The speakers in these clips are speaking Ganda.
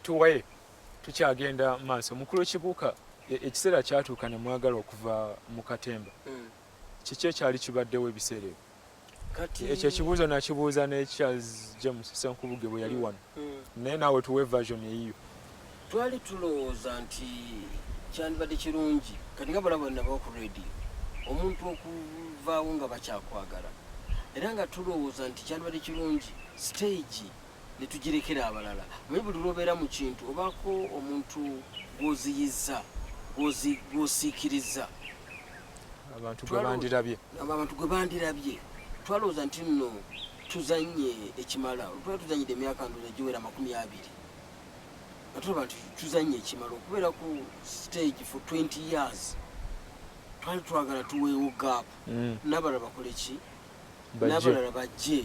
tuwaye tukyagenda maaso mukulu kibuuka ekiseera kyatuuka ne mwagala okuva mu katemba kiki ekyali kibaddewo ebiseera ebyo ekyo ekibuuzo nakibuuza ne Charles James Ssenkubuge bwe yali wano naye naawe tuwe version eyiyo. Twali tulowooza nti kyandibadde kirungi kati nga balaba nabo ku radio omuntu okuvaawo nga bakyakwagala era nga tulowooza nti kyandibadde kirungi stage ne tugirekera abalala naye buli lwobeera mu kintu obaako omuntu gw'oziyiza gw'osiikiriza abantu gwe bandirabye twalowooza nti nno tuzanye ekimala twali tuzanyidde emyaka ndoozi egiwera 20 nga tulaba nti tuzanye ekimala okubeera ku stage for 20 years twali twagala tuweewo gaapu n'abalala bakole ki n'abalala bajje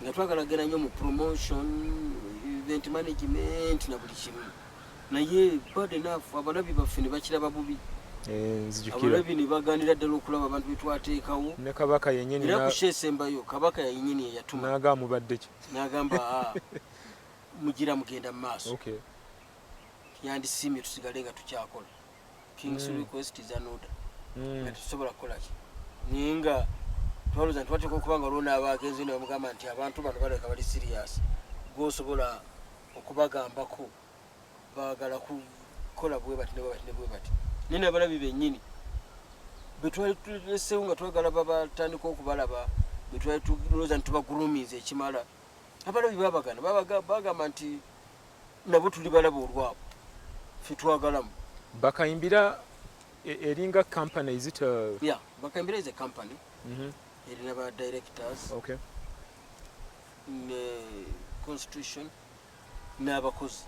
nga twagala gera nnyo mu promotion event management na buli kimu naye bad enough abalabi baffe ne bakiraba bubi abalabi ne baganira ddala okulaba abantu betwateekawo ne kabaka yennyini era kusheesembayo kabaka yennyini yeyatuma n'agamubadde ki n'agamba mugira mugenda mu maaso yandisiimye tusigale nga tukyakola king's request is an order nga tusobola kukola ki naye nga twalowooza nti wateeka okuba nga olwonaaba agenzi ne bamugamba nti abantu bano baleka bali serious gwosobola okubagambako baagala kukola bwe bati ne bwe bati naye nabalabi bennyini bwe twali tuleseewo nga twagala babatandika okubalaba bwe twali tulowooza nti tubagurumiiza ekimala abalabi babagana bagamba nti nabo tuli balaba olwabo ffe twagalamu bakayimbira eringa company is it yeah bakayimbira is a company erina ba directors okay ne constitution n'abakozi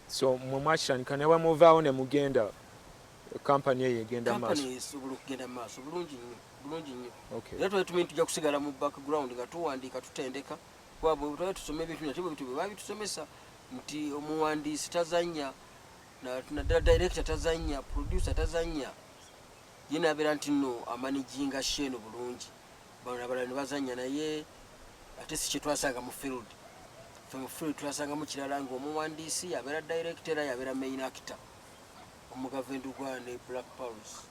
so mwakitandika ne bamuvaawo ne mugenda company eyo egenda maaso company esobola okugenda maaso bulungi nnyo okay era twali tumanyi tujja kusigala mu background nga tuwandiika tutendeka kwabwe twali tusoma ebintu nate bwe babitusomesa nti omuwandiisi tazanya naddala director tazanya producer tazanya ye nabeera nti nno amaniginga sheno bulungi bano abalala ne bazanya naye ate si kyetwasanga mu field twasanga mu kirala ng'omuwandiisi yabeera director era yabeera main actor omugavendugwa ne Black Pulse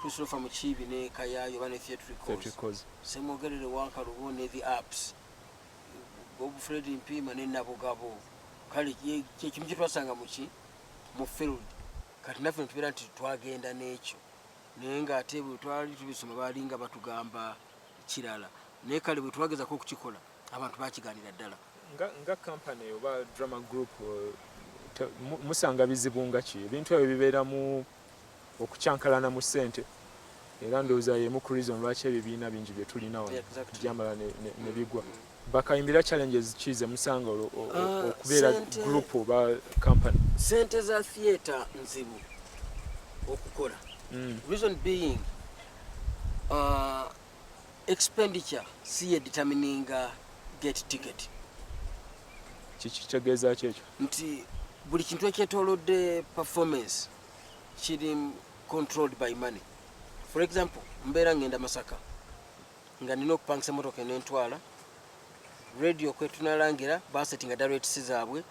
tusofa mu Kiibi ne Kayaayo bane theatricals semwogerere Wankalubo ne the apps Bob Fred Mpima ne Nabugabo kale kimu kyetwasanga mu field kati naffe netubeera nti twagenda n'ekyo naye ng'ate bwe twali tubisoma baalinga batugamba kirala naye kale bwe twagezako okukikola abantu bakigaanira ddala nga company oba drama group musanga bizibu nga ki ebintu ebyo bibeera mu okukyankalana mu ssente era ndowooza yemu ku reason lwaki ebibiina bingi bye tulina wano byamala ne bigwa bakayimbira challenges kize musanga okubeera group oba company sente za theatre nzibu okukola reason being expenditure si ye determining get ticket kitegeeza ki ekyo nti buli kintu ekyetoolodde performance kiri controlled by money. For example mbeera ngenda Masaka nga nina okupangisa emotoka enentwala radio kwetunalangira basettinga direct zaabwe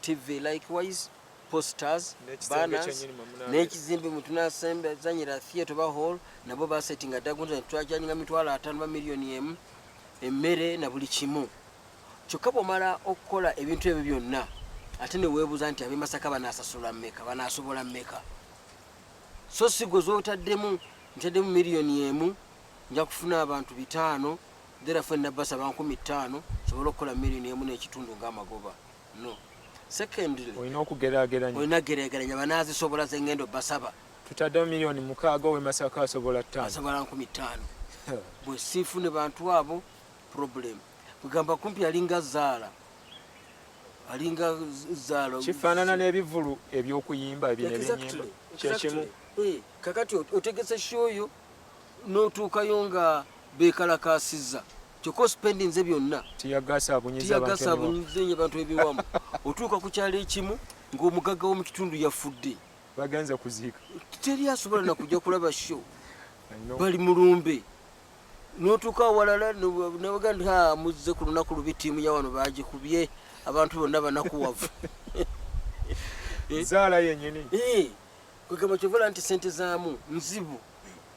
TV likewise posters banners n'ekizimbe mutunasembe zanyira theatre ba hall nabo basettinga dagunza twajanyinga mitwala 5 million emu emmere na buli kimu kyokka bw'omala okukola ebintu ebyo byonna ate ne weebuuza nti ab'e Masaka banasasula mmeka banasobola mmeka so sigo zootaddemu ntaddemu miliyoni emu nja kufuna abantu 5 therefore nabasa ba 15 sobola okukola miliyoni emu n'ekitundu ng'amagoba no. Secondly olina okugeraageranya olina geraageranya banaazisobola zengendo basaba tutaddemu miliyoni 6 ow'e Masaka asobola 5 asobola 15 bwe siifune bantu abo problem kugamba kumpi alinga zaala kifaanana n'ebivulu eby'okuyimba ebyenyimba kyekimu kakati otegese shoyo n'otuukayo nga beekalakaasizza kyokka spendinze byonna tiyagasa abunyiza abantu ebiwamu otuuka ku kyalo ekimu ng'omugagga w'omu kitundu yafudde bagenze kuziika teri asobola nakujja kulaba show bali mulumbe n'otuuka awalala nebaga nti muzze ku lunaku lubi ttiimu ya wano baagikubye abantu bonna banakuwavu zaala yennyini kwegamba kyovola nti sente zaamu nzibu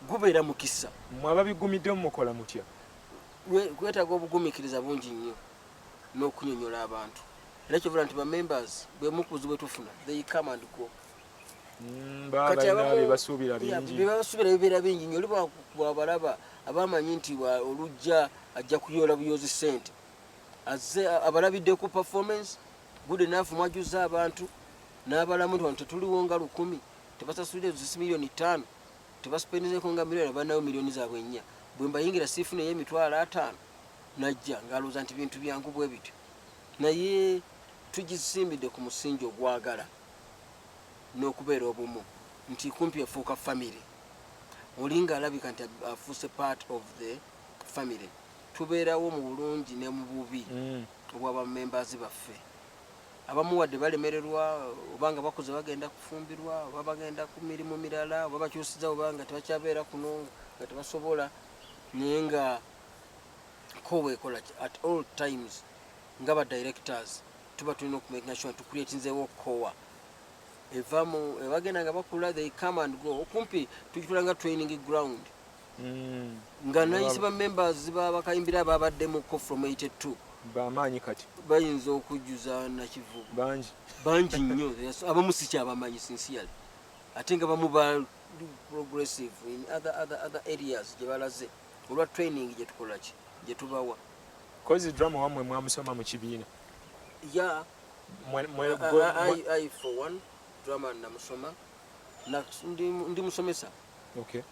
gubeera mukisa mwaba bigumidde mukola mutya kwetaaga obugumiikiriza bungi nnyo n'okunyonyola abantu era kyovola nti bamembers bwe mukuzi bwe tufuna they come and go bebasuubira bibeera bingi nnyo oli bwabalaba abamanyi nti olujja ajja kuyoola buyoozi ssente azze abalabidde ku performance good enough mwajuza abantu n'abalamu nti wano tetuliwo nga 1,000 tebasasulire zisi miliyoni 5 tebasipendizeko nga miliyoni abanayo miliyoni zaabwe 4 bwe mbayingira siifuneyo emitwalo 5 najja ng'alowooza nti bintu byangu bwe bityo naye tugisimbidde ku musingi ogwagala n'okubeera obumu nti kumpi efuuka family olinga alabika nti afuuse part of the family tubeerawo mu bulungi ne mu bubi obw'abamembers baffe abamu wadde balemererwa obanga bakoze bagenda kufumbirwa oba bagenda ku mirimu mirala oba bakyusiza obanga tebakyabeera kuno nga tebasobola naye nga kowe ekola at all times nga ba directors tuba tulina okumakinga sure tucreatinzeewo kowa evamu ebagenda nga bakula they come and go okumpi tukitula nga training ground nga nayise bamembers babakayimbira babaddemukko from 82 bamaanyi kati bayinza okujjuza nakivubu bangi nnyo abamu sikyabamanyi sincerely ate nga bamu ba progressive in other areas gye balaze olwa training gye tukola ki gye tubawa kozi drama wamwe mwamusoma mu kibiina yeah I for one drama namusoma ndi musomesa okay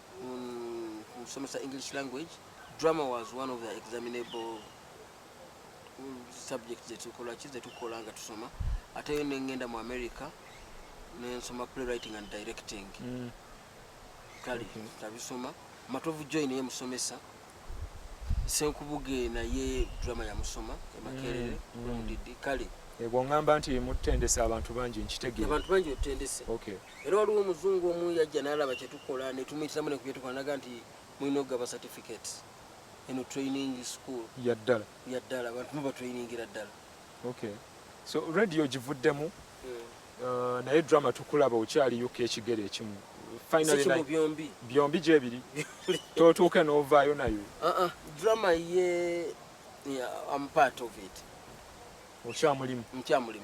musomesa English language drama was one of the examinable subjects zetukola nga tusoma ate yo nengenda mu America nensoma playwriting and directing kali tabisoma Matovu Joy naye musomesa Senkubuge naye drama ya musoma Makerere ndidi kali ebo ngamba nti mutendesa abantu bangi nkitegeera abantu bangi otendese okay era waliwo omuzungu omu yajja n'alaba kye tukola ne tumuyitiramu ne kubyetukolanaga nti mulina okugaba certificates eno training school yaddala abantu muba trainingira ddala okay so radio givuddemu naye drama tukulaba okyali yuko ekigere ekimu finally byombi gyebiri totuuke n'ovaayo nayo drama ye I'm part of it okyamulimu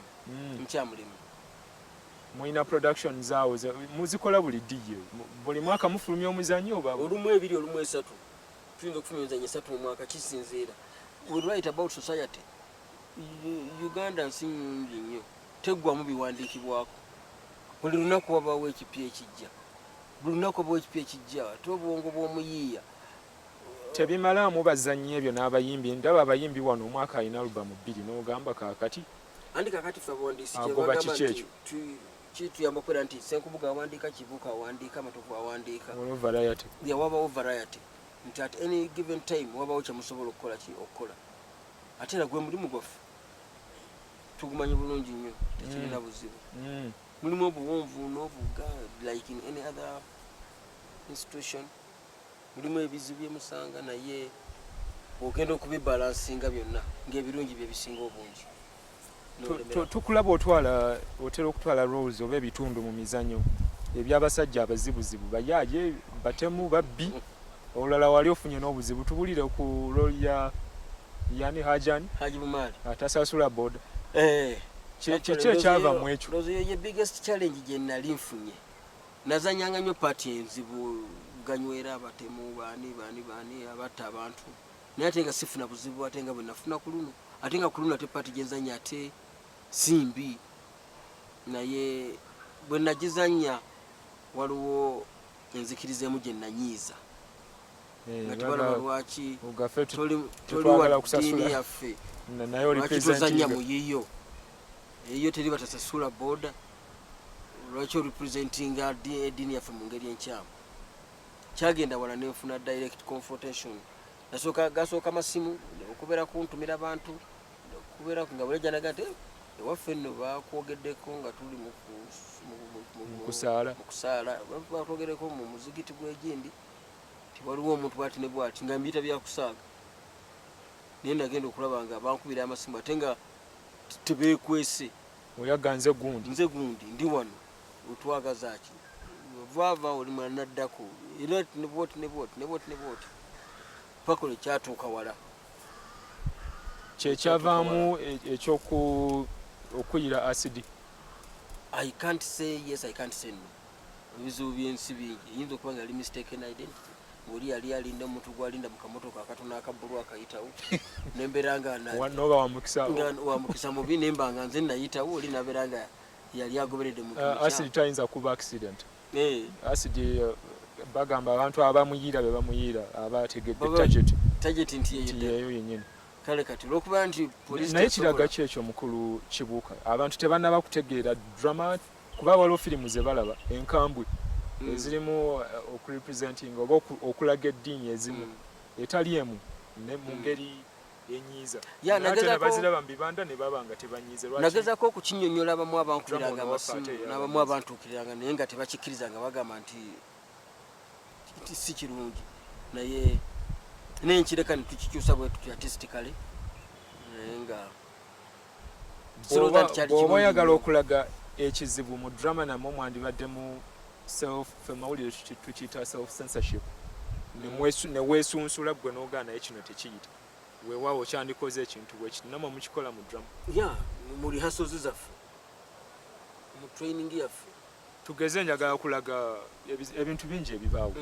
mulina production zaawo muzikola buli ddiye buli mwaka mufulumya omuzannyo oba olumu 2 olumu 3 tuyinza okufulumya emizannyo 3 mu mwaka kisinziira we write about society Uganda nsi nyingi nnyo teggwamu biwandiikibwako buli lunaku wabaawo ekipya ekijja ate obwongo bw'omuyiiya tebimalamu bazannyi ebyo n'abayimbi ndaba abayimbi wano omwaka alina alubamu 2 n'ogamba kaakati andi kakati fe abawandiisi agoba kiki ekyo kituyamba kwera nti Senkubuga awandiika Kibuuka awandiika Matovu awandiika wabawo variety nti at any given time wabawo kyemusobola okukola ki okukola ate era gwe mulimu gwaffe tugumanyi bulungi nnyo tekirina buzibu mulimu obuwonvu n'obuga like in any other institution mulimu ebizibu byemusanga naye ogenda okubibalansinga byonna ng'ebirungi bye bisinga obungi tukulaba otera okutwala roles oba ebitundu mu mizannyo ebyabasajja abazibuzibu bayaaye batemu babbi olala wali ofunye n'obuzibu tubulire ku role ya yani Haji Bumali atasasula boda kiki ekyava mu ekyo ye biggest challenge gye nali nfunye nazanyanga nnyo party enzibu ganywera abatemu baani abatta abantu naye ate nga sifuna buzibu ate nga bwe nafuna ku luno ate nga ku luno ate party gyenzanya ate simbi naye bwe nagizanya waliwo enzikirizeemu gye nanyiiza nga tebalaba lwaki toliwa ddiini yaffe lwaki tozanya mu yiyo eyo teri batasasula boda lwaki orepresentinga eddiini yaffe mu ngeri enkyamu kyagenda wala nenfuna direct confrontation gasooka masimu okubeera kuntumira abantu okubeera nga bulejanaga nti ewaffe nno bakwogeddeko nga tuli mu kusaala batwogereko mu muzigiti gw'egindi waliwo omuntu bwati ne bwati nga mbiyita byakusaaga naye nagenda okulaba nga bankubira amasimu ate nga tebeekwese oyaganze gundi nze gundi ndi wano otwagaza ki vava oli mwana naddako era neboti pakole kyatuuka wala kyekyavaamu okuyira acid. I can't say yes, I can't say no. Ebizibu byensi bingi eyinza okuba nga ali mistaken identity oli yali alinda omuntu gwalinda mu kamotoka akatono akabbulu akayitawo nembeera nga noba wamukisa mubi nemba nga nze nayitawo oli nabeera nga yali agoberedde muntu acid tayinza kuba accident. Acid bagamba abantu abamuyira be bamuyira abategedde target nti yeyo yennyini. Kale kati olwokuba nti police naye kiraga ki ekyo mukulu Kibuuka abantu tebannaba kutegeera drama kuba waliwo firimu ze balaba enkambwe ezirimu okurepresenting oba okulaga eddiini ezimu etali emu ne mu ngeri enyiiza baziraba mu bibanda ne baba nga tebanyiize. Nagezaako okukinyonnyola abamu abankubiranga amasimu n'abamu abantuukiranga naye nga tebakikkiriza nga bagamba nti si kirungi naye nenkireka netukikyusa bwe tutya artistically naye nga bw'oba oyagala okulaga ekizibu mu drama namwe mwandibadde mu mawulire tukiyita self censorship ne weesunsula gwe n'ogaana naye kino tekiyita weewaawo okyandikoze ekintu bwekiti namwe mukikola mu drama mu rehearsals zaffe mu training yaffe tugeze njagala kulaga ebintu bingi ebibaawo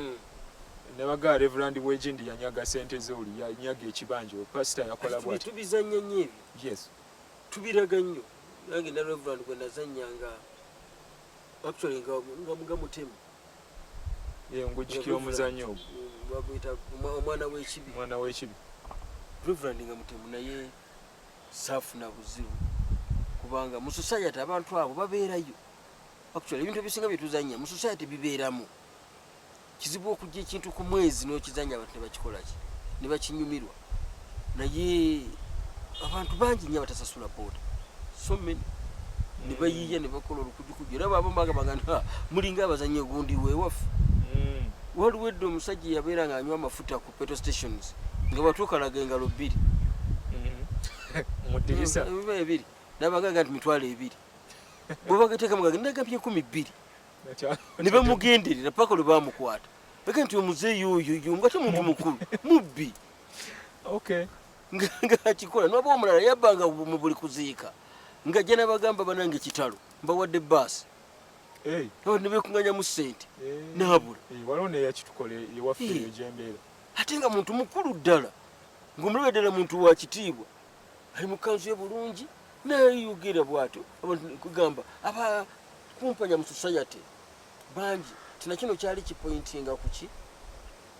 ne bagaa Reverend Wegindi yanyaga sente ze oli yanyaga ekibanja pastor yakola bwati tubizanya nnyo ebyo yes tubiraga nnyo nange ne Reverend gwe nazanyanga actually nga mutemu ngujjukira omuzannyo baguyita omwana w'ekibi Reverend nga mutemu naye saafuna buzibu kubanga mu society abantu abo babeerayo actually ebintu ebisinga byetuzanya mu society bibeeramu kizibu okujja ekintu ku mwezi n'okizanya abantu ne bakikolaki ne bakinyumirwa naye abantu bangi nnyo batasasula booda so many ne bayiiya ne bakola olukujukuju era baba bagamba nti mulinga abazannyi gundi weewaffe waliwo edda omusajja yabeera nga anywa amafuta ku petrol stations nga batuukalaga engalo bbiri mu ddirisa ebiri nabagaga nti mitwalo ebiri bwe bagateeka mugaga ndagambye 12 ne bamugenderera paka lwe bamukwata bega nti omuzeeyi oyo nga te muntu mukulu mubbi nga kikola naba omulala yabbanga mu buli kuziika nga jja nabagamba banange kitalo mbawadde baasi ne beekuŋŋanyamu ssente n'abula waliwo neyakitukole ewaffe eyo gyembeera ate nga muntu mukulu ddala ng'omulaba ddala muntu wa kitiibwa ali mu kanzu ye bulungi nayeyogera bw'atyo kugamba abakumpanya mu society bangi tina kino kyali kipointinga kuki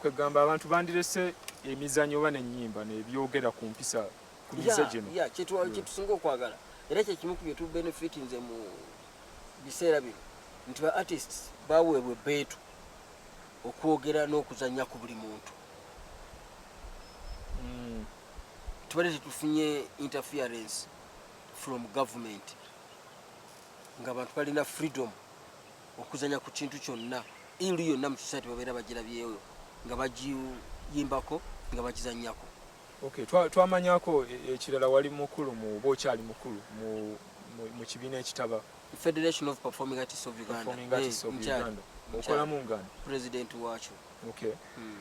kwegamba abantu bandirese emizannyo oba n'ennyimba nebyogera ku mpisa ku mize gino kyetusinga okwagala era kyekimu ku byetu benefitinze mu biseera bino nti ba artists baweebwa ebbeetu okwogera n'okuzannya ku buli muntu tubadde tetufunye interference from government nga abantu balina freedom okuzanya ku kintu kyonna ili yonna mu society babeera bagirabyeyo nga bagiyimbako nga bagizanyako twamanyako ekirala wali mukulu mu bokyali mukulu mu kibiina ekitaba Federation of Performing Artists of Uganda okola mu ngano president wakyo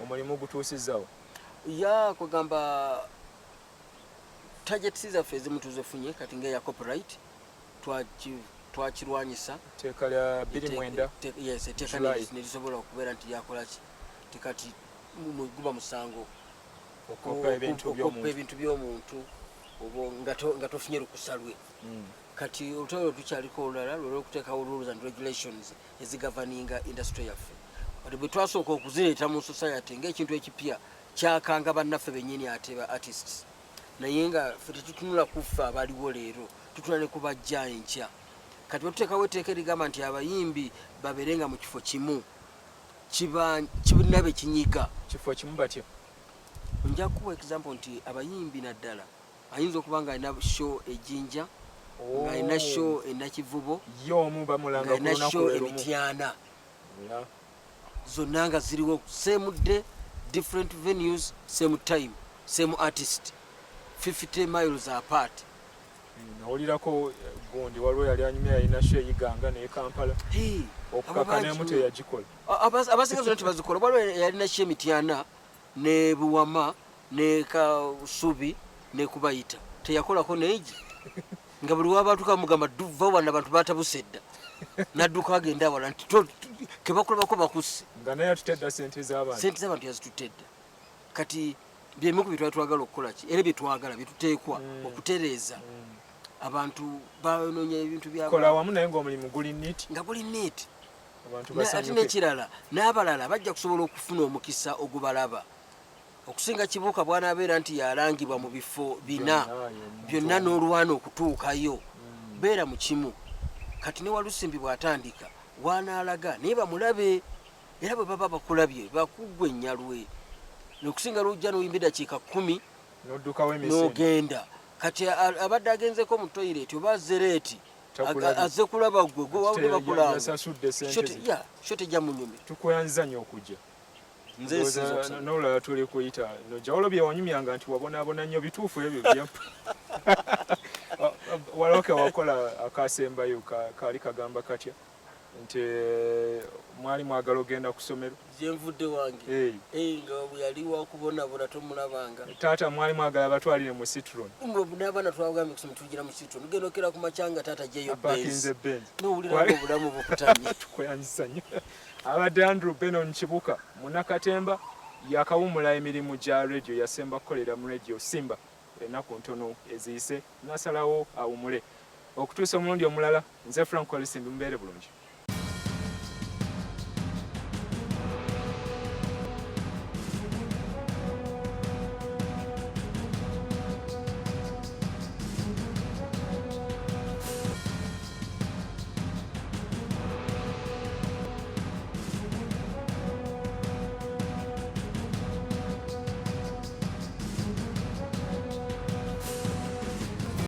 omulimu gutuusizaawo kwegamba target zaffe ezimu tuzefunye kati ng'eya copyright twakirwanyisa teeka lya 29 etteeka nerisobola okubeera nti lyakolaki tekati guba musango okoppa ebintu by'omuntu nga tofunye lukusa lwe kati olutalo tukyaliko olulala lwolwokuteekawo rules and regulations ezigavaninga industry yaffe kati bwe twasooka okuzireeta mu society ng'ekintu ekipya kyakanga bannaffe bennyini ate ba artists naye nga ffe tetutunula kuffe abaliwo leero tutula ne kubajja enkya kati batuteekawo etteeka erigamba nti abayimbi babeerenga mu kifo kimu kibinabe kinyiga kifo kimu batya nja kuwa example nti abayimbi naddala ayinza okuba nga alina show ejjinja nga alina show enakivubo nga alina show emityana zonna nga ziriwo same day different venues same time same artist 50 miles apart nawulirako gundi waliwo yali anyumya yalina sheyiganga naye Kampala okukaka n'emuto eyagikola abasinga zonna tebazikola waliwo yalina shemityana ne Buwama ne Kasubi ne Kubayita teyakolako neegi nga buli wabatuka mugamba duva wana abantu batabusedda nadduka agenda awala nti kebakolabako bakusse nga naye atutedda sente z'abantu yazitutedda kati byemu ku bitwala twagala okukola ki era byetwagala byetuteekwa okutereeza abantu banoonya ebintu kola wamu naye ng'omulimu guli neat nga guli neat abantu ate n'ekirala n'abalala bajja kusobola okufuna omukisa ogubalaba okusinga Kibuuka bw'anaabeera nti yalangibwa mu bifo 4 byonna n'olwana okutuukayo beera mu kimu kati ne Walusimbi bw'atandika wanaalaga naye bamulabe era bwe baba bakulabye bakuggwa ennyalwe okusinga lujja n'oyimba eddakiika 10 n'ogenda kati abadde agenzeko mu toilet oba azereeti azze kulaba gwe wawude bakulanga sho tejja munyumi tukweyanziza nnyo okujja n'olulala tuli kuyita nojawolo byewanyumyanga nti wabonaabona nnyo bituufu ebyo byampa waloke wakola akasembayo kaali kagamba katya nti mwali mwagala ogenda ku ssomero gyenvudde wange nga bwe yali wakubonabona tomulabanga taata mwali mwagala batwalire mu Citron n'abaana twagambye kusoma tugira mu Citron tugenda okera ku macanga taata jeyo Benz n'owulirako obulamu bukutamye tukweyanzisa nnyo abadde Andrew Benon Kibuuka Munnakatemba yakawumula emirimu gya radio yasemba kukolera mu radio Simba ennaku ntono eziyise nasalawo awumule okutuusa omulundi omulala nze Frank Olisimbi mubeere bulungi